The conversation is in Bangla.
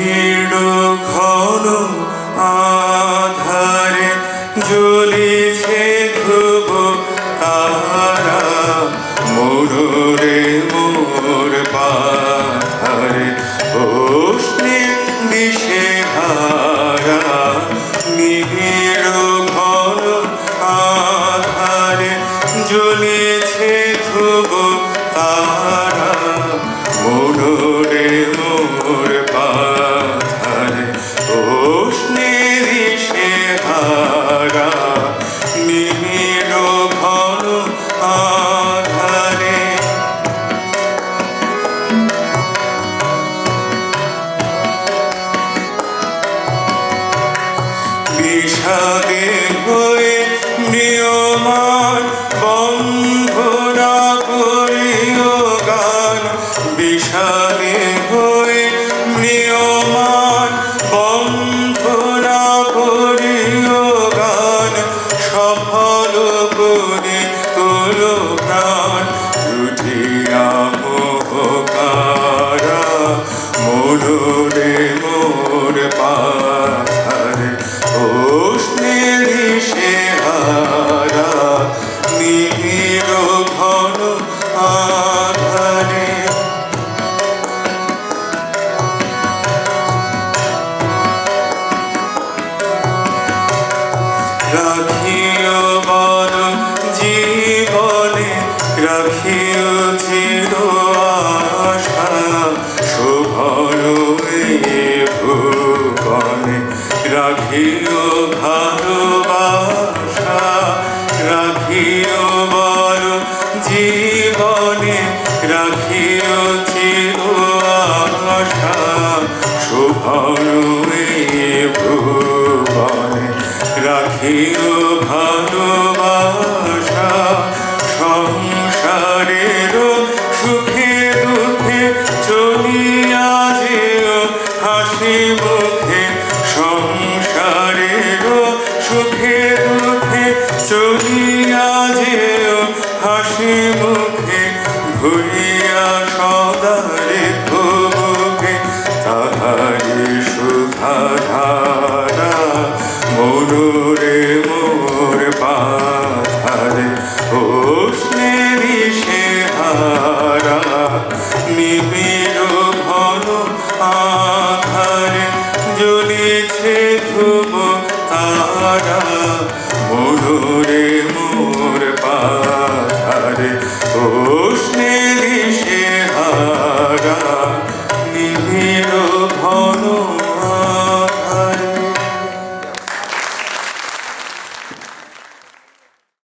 নিবিড় ঘন আধারে জ্বলিছে ধ্রুব তারা, মোরে মোর পাথারে অশ্নি দিশেহারা। নিবিড় ঘন আধারে জ্বলিছে ধ্রুব তারা, মোরে মোর পাথারে অশ্নি দিশেহারা। নিবিড় ঘন আধারে বিষাদে হয়ে নিয়মান বন্ধ না করিও গান। বিষাদে হয়ে নিয়মান বন্ধ না করিও গান। সফল করে তোলো প্রাণ রুঠিয়া মোহকারা, মোরে মোর পাথারে অশ্নি দিশেহারা। নিবিড় ঘন আধারে রাখিও বল জীবনে, রাখিও চির আশা। শোভন ভুবনে রাখিও ভালোবাসা। রাখিও বল জীবনে, রাখিও চির আশা। শোভন ভুবনে রাখিও ভালোবাসা। সংসারের সুখে দুঃখে চলিয়া যেও হাসি মুখে। সংসারের সুখে দুঃখে চলিয়া যেও হাসি মুখে। ভুলিয়া সদা রেখো মুখে তাহারি সুধাধারা, মোরে মোর পাথারে অশ্নি দিশেহারা। নিবিড় ঘন আধারে জ্বলিছে ধ্রুব তারা, মোরে মোর পাথারে অশ্নি দিশে